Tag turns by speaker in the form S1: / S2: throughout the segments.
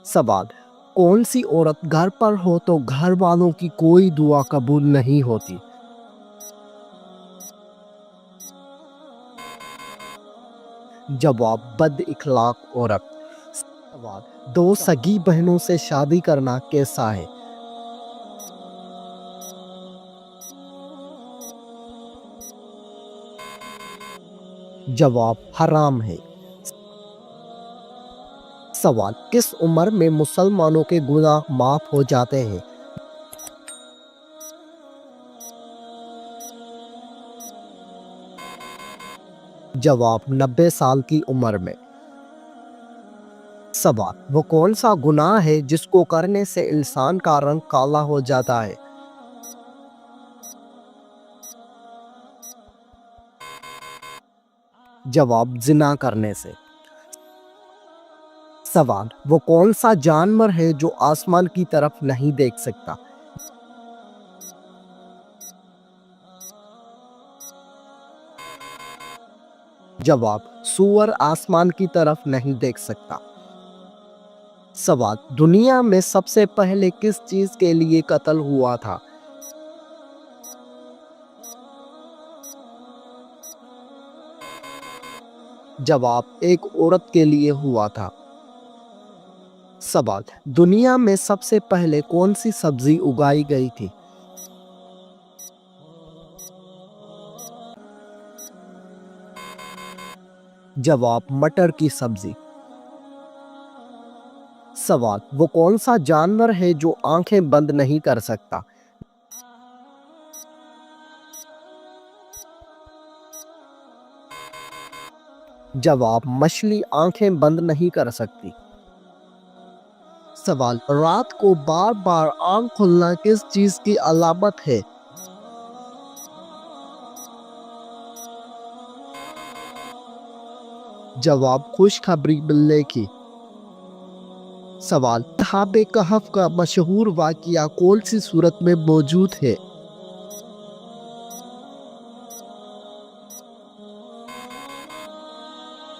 S1: سوال: کون سی عورت گھر پر ہو تو گھر والوں کی کوئی دعا قبول نہیں ہوتی؟ جواب: بد اخلاق عورت۔ سوال: دو سگی بہنوں سے شادی کرنا کیسا ہے؟ جواب: حرام ہے۔ سوال: کس عمر میں مسلمانوں کے گناہ معاف ہو جاتے ہیں؟ جواب: 90 سال کی عمر میں۔ سوال: وہ کون سا گناہ ہے جس کو کرنے سے انسان کا رنگ کالا ہو جاتا ہے؟ جواب: زنا کرنے سے۔ سوال: وہ کون سا جانور ہے جو آسمان کی طرف نہیں دیکھ سکتا؟ جواب: سور آسمان کی طرف نہیں دیکھ سکتا۔ سوال: دنیا میں سب سے پہلے کس چیز کے لیے قتل ہوا تھا؟ جواب: ایک عورت کے لیے ہوا تھا۔ سوال: دنیا میں سب سے پہلے کون سی سبزی اگائی گئی تھی؟ جواب: مٹر کی سبزی۔ سوال: وہ کون سا جانور ہے جو آنکھیں بند نہیں کر سکتا؟ جواب: مچھلی آنکھیں بند نہیں کر سکتی۔ سوال: رات کو بار بار آنکھ کھلنا کس چیز کی علامت ہے؟ جواب: خوشخبری ملنے کی۔ سوال: اصحاب کہف کا مشہور واقعہ کون سی سورت میں موجود ہے؟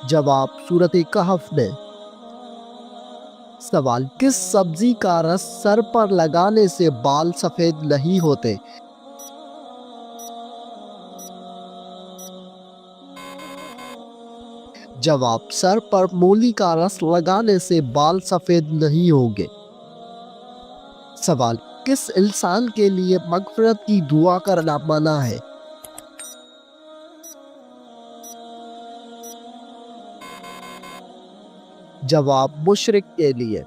S1: جواب: سورۃ کہف میں۔ سوال: کس سبزی کا رس سر پر لگانے سے بال سفید نہیں ہوتے؟ جواب: سر پر مولی کا رس لگانے سے بال سفید نہیں ہوں گے۔ سوال: کس انسان کے لیے مغفرت کی دعا کرنا منع ہے؟ جواب: مشرک کے لیے۔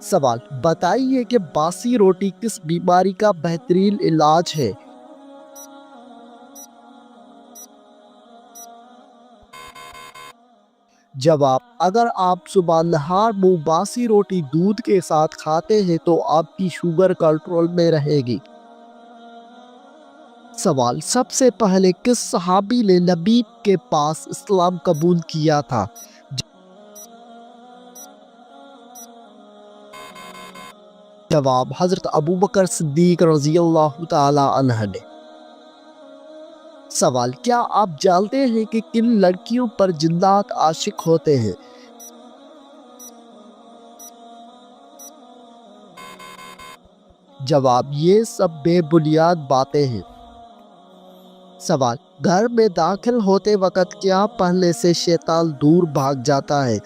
S1: سوال: بتائیے کہ باسی روٹی کس بیماری کا بہترین علاج ہے؟ جواب: اگر آپ صبح نہار منہ باسی روٹی دودھ کے ساتھ کھاتے ہیں تو آپ کی شوگر کنٹرول میں رہے گی۔ سوال: سب سے پہلے کس صحابی نے نبی کے پاس اسلام قبول کیا تھا؟ جواب: حضرت ابوبکر صدیق رضی اللہ تعالی عنہ نے۔ سوال: کیا آپ جانتے ہیں کہ کن لڑکیوں پر جنات عاشق ہوتے ہیں؟ جواب: یہ سب بے بنیاد باتیں ہیں۔ سوال: گھر میں داخل ہوتے وقت کیا پہننے سے شیطان دور بھاگ جاتا ہے؟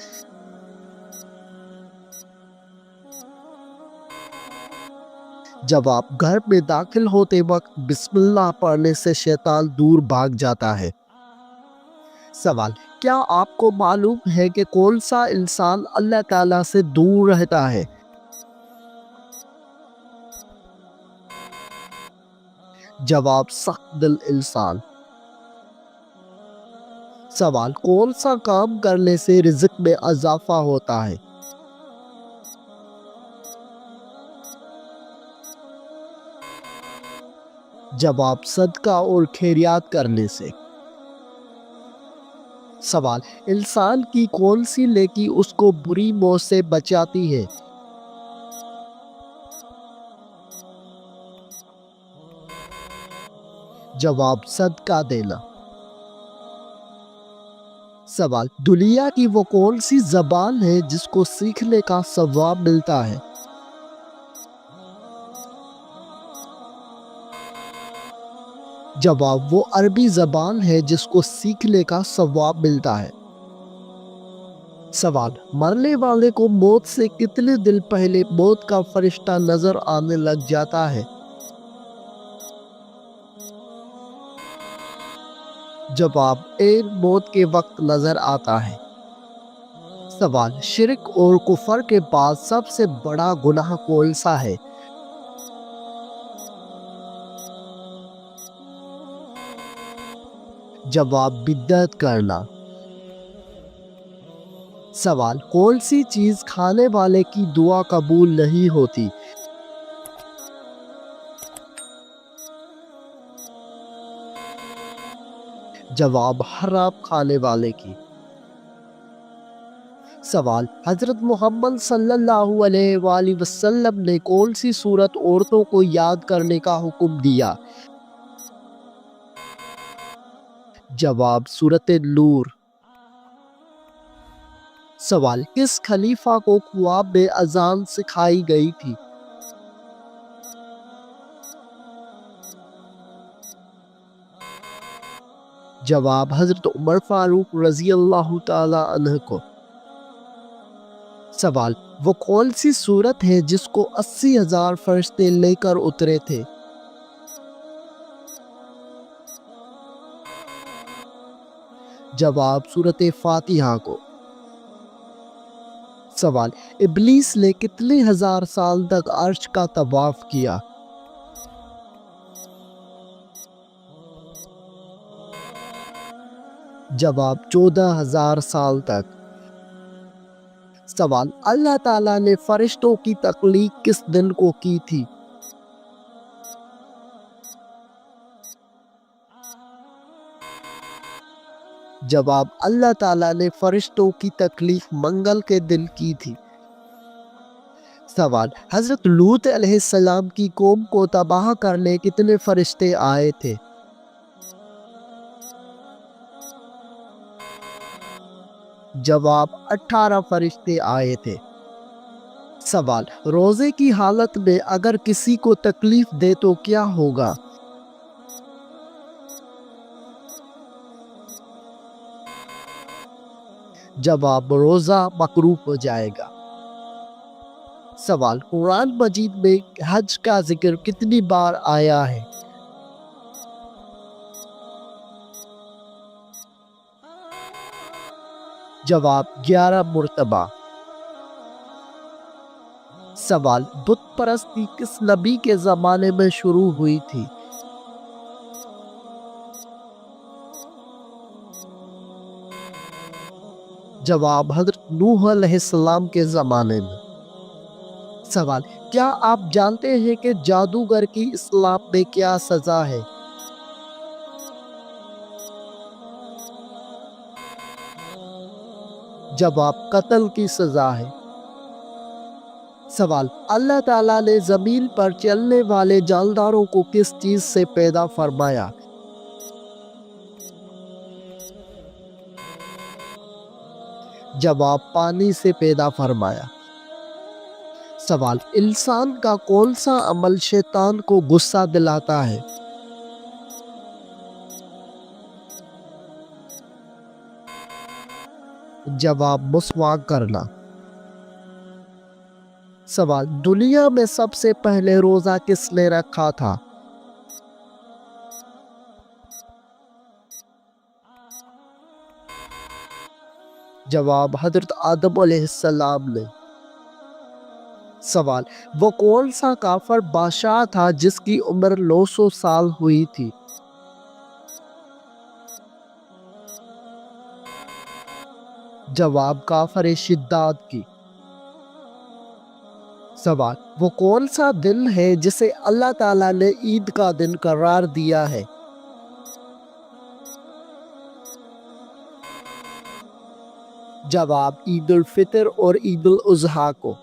S1: جواب: گھر میں داخل ہوتے وقت بسم اللہ پڑھنے سے شیطان دور بھاگ جاتا ہے۔ سوال: کیا آپ کو معلوم ہے کہ کون سا انسان اللہ تعالیٰ سے دور رہتا ہے؟ جواب: سخت دل انسان۔ سوال: کون سا کام کرنے سے رزق میں اضافہ ہوتا ہے؟ جواب: صدقہ اور خیرات کرنے سے۔ سوال: انسان کی کون سی نیکی اس کو بری موت سے بچاتی ہے؟ جواب: صدقہ دینا۔ سوال، دنیا کی وہ کون سی زبان ہے جس کو سیکھنے کا ثواب ملتا ہے؟ جواب، وہ عربی زبان ہے جس کو سیکھنے کا ثواب ملتا ہے۔ سوال، مرنے والے کو موت سے کتنے دن پہلے موت کا فرشتہ نظر آنے لگ جاتا ہے؟ جواب، ایک موت کے وقت نظر آتا ہے۔ سوال، شرک اور کفر کے بعد سب سے بڑا گناہ کون سا ہے؟ جواب، بدعت کرنا۔ سوال، کون سی چیز کھانے والے کی دعا قبول نہیں ہوتی؟ جواب، حرام کھانے والے کی۔ سوال، حضرت محمد صلی اللہ علیہ وآلہ وسلم نے کون سی سورت عورتوں کو یاد کرنے کا حکم دیا؟ جواب، سورت نور۔ سوال، کس خلیفہ کو خواب میں اذان سکھائی گئی تھی؟ جواب، حضرت عمر فاروق رضی اللہ تعالی عنہ کو۔ سوال، وہ کون سی سورت ہے جس کو 80,000 فرشتے لے کر اترے تھے؟ جواب، سورت فاتحہ کو۔ سوال، ابلیس نے کتنے ہزار سال تک عرش کا طواف کیا؟ جواب، 14,000 سال تک۔ سوال، اللہ تعالیٰ نے فرشتوں کی تخلیق کس دن کو کی تھی؟ جواب، اللہ تعالیٰ نے فرشتوں کی تخلیق منگل کے دن کی تھی۔ سوال، حضرت لوط علیہ السلام کی قوم کو تباہ کرنے کتنے فرشتے آئے تھے؟ جواب، 18 فرشتے آئے تھے۔ سوال، روزے کی حالت میں اگر کسی کو تکلیف دے تو کیا ہوگا؟ جواب، روزہ مکروہ ہو جائے گا۔ سوال، قرآن مجید میں حج کا ذکر کتنی بار آیا ہے؟ جواب، 11 مرتبہ۔ سوال، بت پرستی کس نبی کے زمانے میں شروع ہوئی تھی؟ جواب، حضرت نوح علیہ السلام کے زمانے میں۔ سوال، کیا آپ جانتے ہیں کہ جادوگر کی اسلام میں کیا سزا ہے؟ جواب، قتل کی سزا ہے۔ سوال، اللہ تعالیٰ نے زمین پر چلنے والے جانداروں کو کس چیز سے پیدا فرمایا؟ جواب، پانی سے پیدا فرمایا۔ سوال، انسان کا کون سا عمل شیطان کو غصہ دلاتا ہے؟ جواب، مسواک کرنا۔ سوال، دنیا میں سب سے پہلے روزہ کس نے رکھا تھا؟ جواب، حضرت آدم علیہ السلام نے۔ سوال، وہ کون سا کافر بادشاہ تھا جس کی عمر 900 سال ہوئی تھی؟ جواب، کافر شداد کی۔ سوال، وہ کون سا دن ہے جسے اللہ تعالیٰ نے عید کا دن قرار دیا ہے؟ جواب، عید الفطر اور عید الاضحیٰ کو۔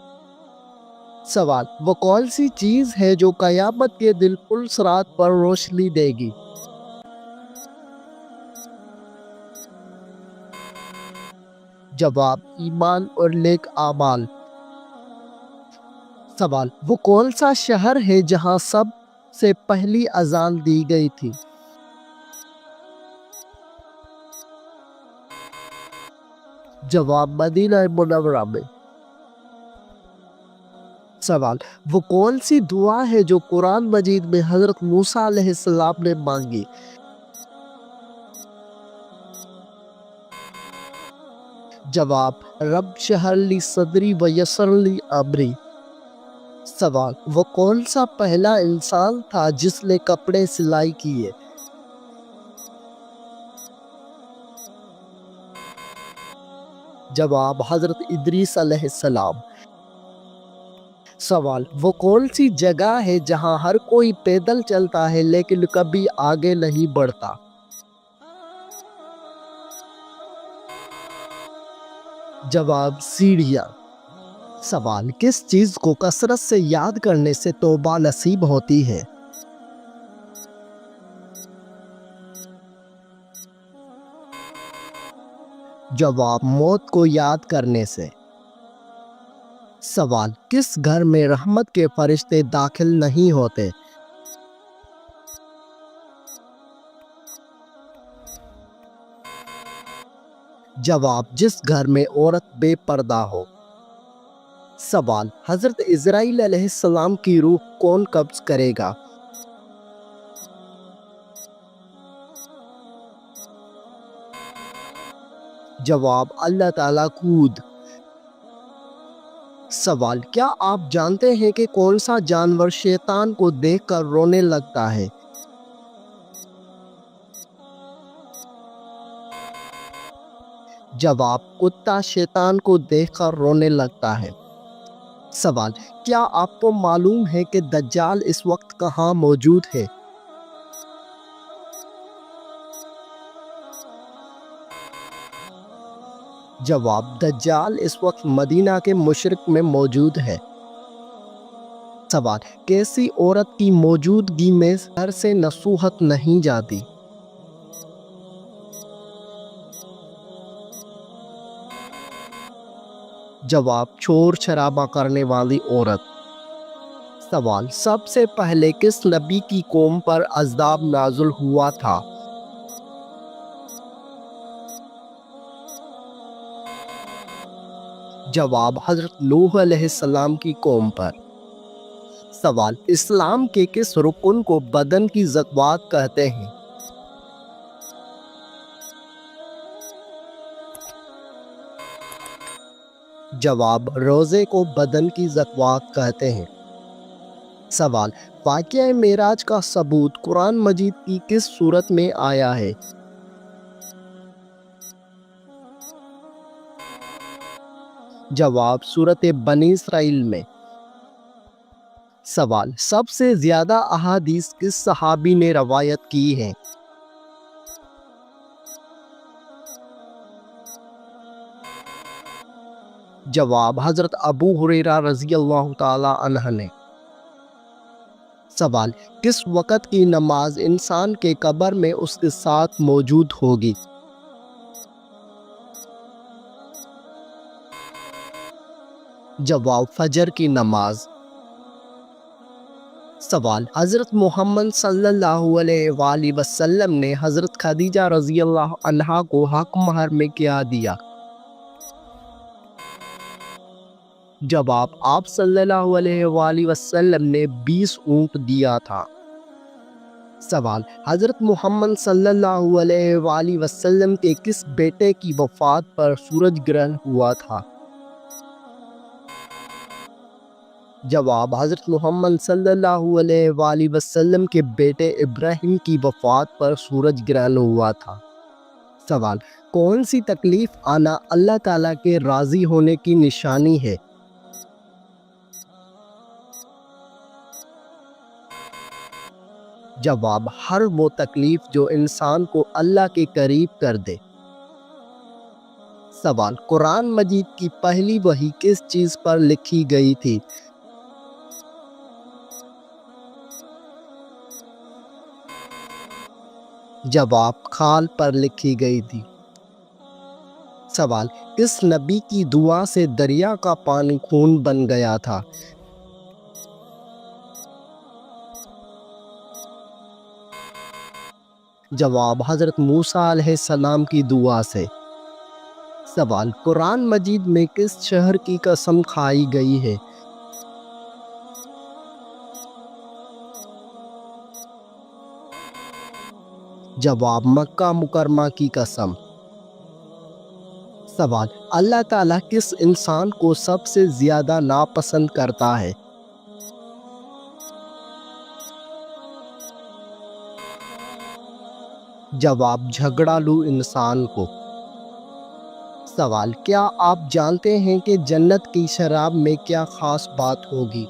S1: سوال، وہ کون سی چیز ہے جو قیامت کے دن پلسرات پر روشنی دے گی؟ جواب ایمان اور نیک اعمال۔ سوال وہ کون سا شہر ہے جہاں سب سے پہلی اذان دی گئی تھی؟ جواب مدینہ منورہ میں۔ سوال وہ کون سی دعا ہے جو قرآن مجید میں حضرت موسیٰ علیہ السلام نے مانگی؟ جواب رب اشرح لی صدری ویسر لی امری۔ سوال وہ کون سا پہلا انسان تھا جس نے کپڑے سلائی کیے؟ جواب حضرت ادریس علیہ السلام۔ سوال وہ کون سی جگہ ہے جہاں ہر کوئی پیدل چلتا ہے لیکن کبھی آگے نہیں بڑھتا؟ جواب سیڑھیاں۔ سوال کس چیز کو کثرت سے یاد کرنے سے توبہ نصیب ہوتی ہے؟ جواب موت کو یاد کرنے سے۔ سوال کس گھر میں رحمت کے فرشتے داخل نہیں ہوتے؟ جواب جس گھر میں عورت بے پردہ ہو۔ سوال حضرت اسرائیل علیہ السلام کی روح کون قبض کرے گا؟ جواب اللہ تعالیٰ خود۔ سوال کیا آپ جانتے ہیں کہ کون سا جانور شیطان کو دیکھ کر رونے لگتا ہے؟ جواب کتا شیطان کو دیکھ کر رونے لگتا ہے۔ سوال کیا آپ کو معلوم ہے کہ دجال اس وقت کہاں موجود ہے؟ جواب دجال اس وقت مدینہ کے مشرق میں موجود ہے۔ سوال کیسی عورت کی موجودگی میں گھر سے نصوحت نہیں جاتی؟ جواب شور شرابہ کرنے والی عورت۔ سوال سب سے پہلے کس نبی کی قوم پر عذاب نازل ہوا تھا؟ جواب حضرت نوح علیہ السلام کی قوم پر۔ سوال اسلام کے کس رکن کو بدن کی زکوٰۃ کہتے ہیں؟ جواب روزے کو بدن کی زکوٰۃ کہتے ہیں۔ سوال واقعہ معراج کا ثبوت قرآن مجید کی کس سورت میں آیا ہے؟ جواب سورت بنی اسرائیل میں۔ سوال سب سے زیادہ احادیث کس صحابی نے روایت کی ہیں؟ جواب حضرت ابو ہریرہ رضی اللہ تعالی عنہ نے۔ سوال کس وقت کی نماز انسان کے قبر میں اس کے ساتھ موجود ہوگی؟ جواب فجر کی نماز۔ سوال حضرت محمد صلی اللہ علیہ وآلہ وسلم نے حضرت خدیجہ رضی اللہ عنہا کو حق مہر میں کیا دیا؟ جواب آپ صلی اللہ علیہ وآلہ وسلم نے 20 اونٹ دیا تھا۔ سوال حضرت محمد صلی اللہ علیہ وآلہ وسلم کے کس بیٹے کی وفات پر سورج گرہن ہوا تھا؟ جواب حضرت محمد صلی اللہ علیہ وآلہ وسلم کے بیٹے ابراہیم کی وفات پر سورج گرہن ہوا تھا۔ سوال کون سی تکلیف آنا اللہ تعالیٰ کے راضی ہونے کی نشانی ہے؟ جواب ہر وہ تکلیف جو انسان کو اللہ کے قریب کر دے۔ سوال قرآن مجید کی پہلی وحی کس چیز پر لکھی گئی تھی؟ جواب کھال پر لکھی گئی تھی۔ سوال، کس نبی کی دعا سے دریا کا پانی خون بن گیا تھا؟ جواب، حضرت موسیٰ علیہ السلام کی دعا سے۔ سوال، قرآن مجید میں کس شہر کی قسم کھائی گئی ہے؟ جواب، مکہ مکرمہ کی قسم۔ سوال، اللہ تعالیٰ کس انسان کو سب سے زیادہ ناپسند کرتا ہے؟ جواب، جھگڑالو انسان کو۔ سوال، کیا آپ جانتے ہیں کہ جنت کی شراب میں کیا خاص بات ہوگی؟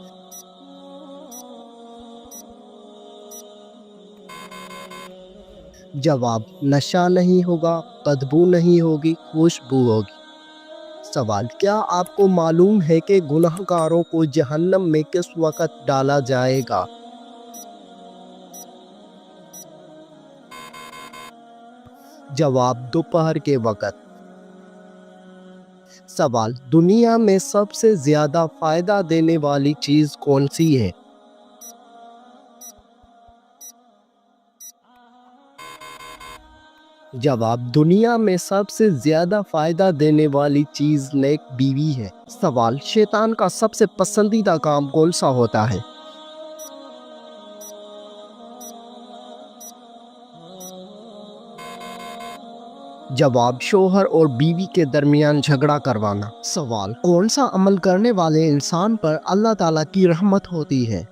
S1: جواب، نشہ نہیں ہوگا، بدبو نہیں ہوگی، خوشبو ہوگی۔ سوال، کیا آپ کو معلوم ہے کہ گناہ گاروں کو جہنم میں کس وقت ڈالا جائے گا؟ جواب، دوپہر کے وقت۔ سوال، دنیا میں سب سے زیادہ فائدہ دینے والی چیز کون سی ہے؟ جواب، دنیا میں سب سے زیادہ فائدہ دینے والی چیز نیک بیوی ہے۔ سوال، شیطان کا سب سے پسندیدہ کام کون سا ہوتا ہے؟ جواب، شوہر اور بیوی کے درمیان جھگڑا کروانا۔ سوال، کون سا عمل کرنے والے انسان پر اللہ تعالیٰ کی رحمت ہوتی ہے؟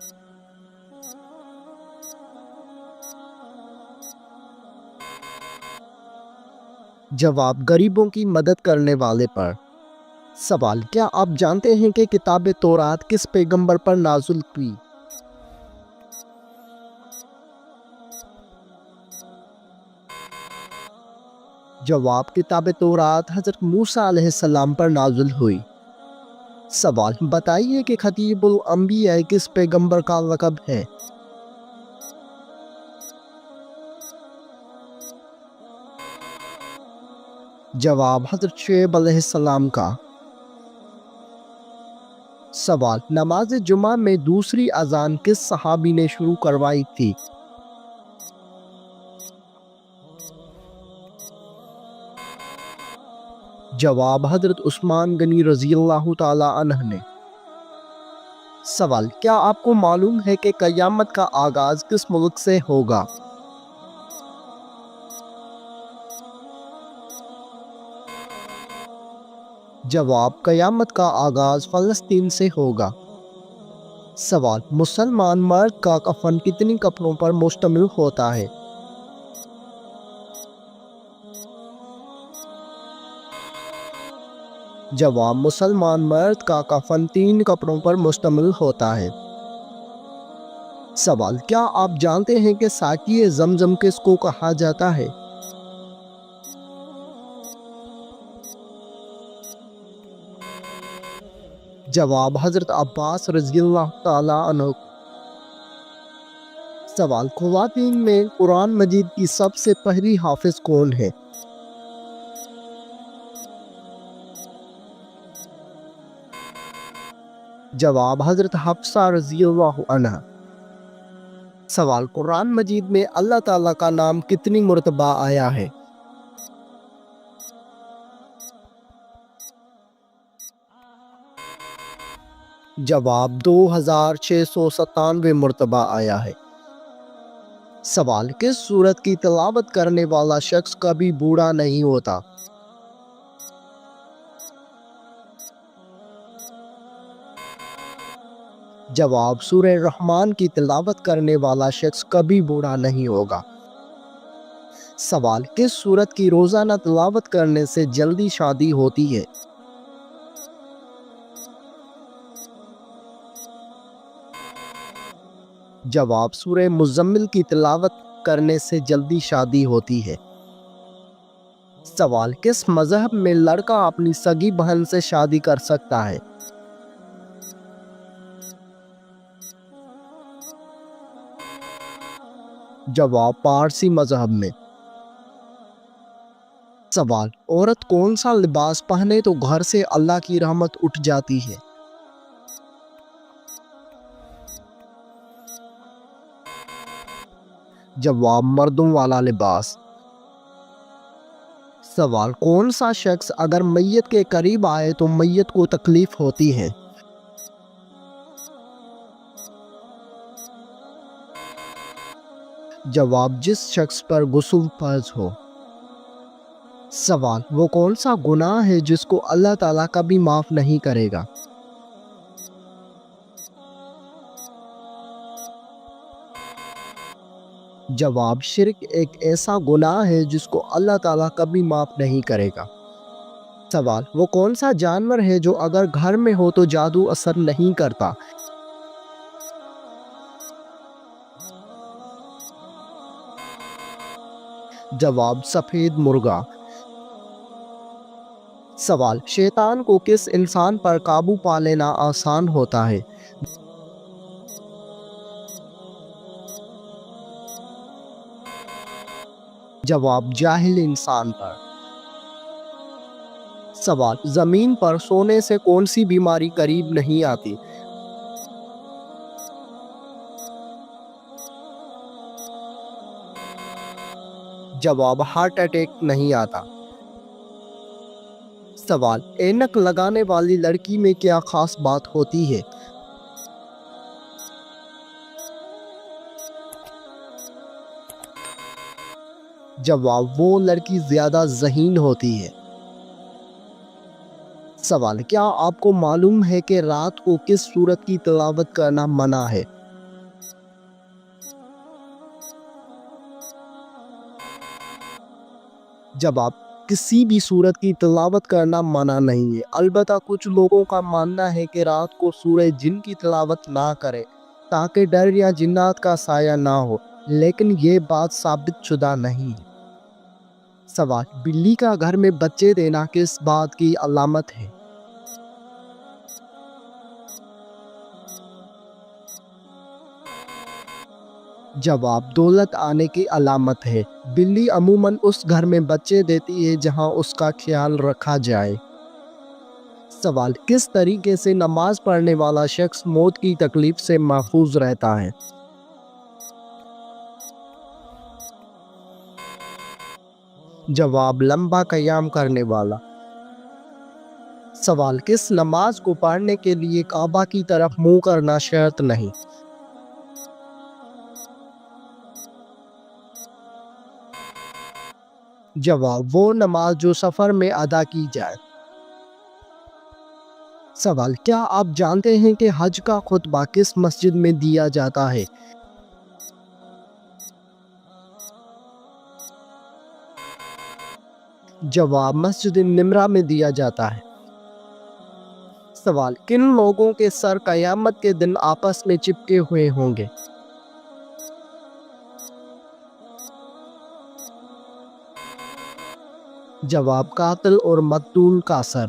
S1: جواب، غریبوں کی مدد کرنے والے پر۔ سوال، کیا آپ جانتے ہیں کہ کتاب تورات کس پیغمبر پر نازل ہوئی؟ جواب، کتاب تورات حضرت موسیٰ علیہ السلام پر نازل ہوئی۔ سوال، بتائیے کہ خطیب الانبیاء کس پیغمبر کا لقب ہے؟ جواب، حضرت شعیب علیہ السلام کا۔ سوال، نماز جمعہ میں دوسری اذان کس صحابی نے شروع کروائی تھی؟ جواب، حضرت عثمان غنی رضی اللہ تعالی عنہ نے۔ سوال، کیا آپ کو معلوم ہے کہ قیامت کا آغاز کس ملک سے ہوگا؟ جواب، قیامت کا آغاز فلسطین سے ہوگا۔ سوال، مسلمان مرد کا کفن کتنی کپڑوں پر مشتمل ہوتا ہے؟ جواب، مسلمان مرد کا کفن 3 کپڑوں پر مشتمل ہوتا ہے۔ سوال، کیا آپ جانتے ہیں کہ ساقی زمزم کس کو کہا جاتا ہے؟ جواب، حضرت عباس رضی اللہ تعالی عنہ۔ سوال، خواتین میں قرآن مجید کی سب سے پہلی حافظ کون ہے؟ جواب، حضرت حفصہ رضی اللہ عنہا۔ سوال، قرآن مجید میں اللہ تعالیٰ کا نام کتنی مرتبہ آیا ہے؟ جواب، 2697 مرتبہ آیا ہے۔ سوال، کس سورت کی تلاوت کرنے والا شخص کبھی بوڑھا نہیں ہوتا؟ جواب، سورہ رحمان کی تلاوت کرنے والا شخص کبھی بوڑھا نہیں ہوگا۔ سوال، کس سورت کی روزانہ تلاوت کرنے سے جلدی شادی ہوتی ہے؟ جواب، سورہ مزمل کی تلاوت کرنے سے جلدی شادی ہوتی ہے۔ سوال، کس مذہب میں لڑکا اپنی سگی بہن سے شادی کر سکتا ہے؟ جواب، پارسی مذہب میں۔ سوال، عورت کون سا لباس پہنے تو گھر سے اللہ کی رحمت اٹھ جاتی ہے؟ جواب، مردوں والا لباس۔ سوال، کون سا شخص اگر میت کے قریب آئے تو میت کو تکلیف ہوتی ہے؟ جواب، جس شخص پر غسل فرض ہو۔ سوال، وہ کون سا گناہ ہے جس کو اللہ تعالیٰ کبھی معاف نہیں کرے گا؟ جواب، شرک ایک ایسا گناہ ہے جس کو اللہ تعالیٰ کبھی معاف نہیں کرے گا۔ سوال، وہ کون سا جانور ہے جو اگر گھر میں ہو تو جادو اثر نہیں کرتا؟ جواب، سفید مرغا۔ سوال، شیطان کو کس انسان پر قابو پا لینا آسان ہوتا ہے؟ جواب، جاہل انسان پر۔ سوال، زمین پر سونے سے کون سی بیماری قریب نہیں آتی؟ جواب، ہارٹ اٹیک نہیں آتا۔ سوال، اینک لگانے والی لڑکی میں کیا خاص بات ہوتی ہے؟ جواب، وہ لڑکی زیادہ ذہین ہوتی ہے۔ سوال، کیا آپ کو معلوم ہے کہ رات کو کس سورت کی تلاوت کرنا منع ہے؟ جواب، کسی بھی سورت کی تلاوت کرنا منع نہیں ہے، البتہ کچھ لوگوں کا ماننا ہے کہ رات کو سورہ جن کی تلاوت نہ کرے تاکہ ڈر یا جنات کا سایہ نہ ہو، لیکن یہ بات ثابت شدہ نہیں ہے۔ سوال، بلی کا گھر میں بچے دینا کس بات کی علامت ہے؟ جواب، دولت آنے کی علامت ہے۔ بلی عموماً اس گھر میں بچے دیتی ہے جہاں اس کا خیال رکھا جائے۔ سوال، کس طریقے سے نماز پڑھنے والا شخص موت کی تکلیف سے محفوظ رہتا ہے؟ جواب، لمبا قیام کرنے والا۔ سوال، کس نماز کو پڑھنے کے لیے کعبہ کی طرف منہ کرنا شرط نہیں؟ جواب، وہ نماز جو سفر میں ادا کی جائے۔ سوال، کیا آپ جانتے ہیں کہ حج کا خطبہ کس مسجد میں دیا جاتا ہے؟ جواب، مسجد نمرہ میں دیا جاتا ہے۔ سوال، کن لوگوں کے سر قیامت کے دن آپس میں چپکے ہوئے ہوں گے؟ جواب، قاتل اور مقتول کا سر۔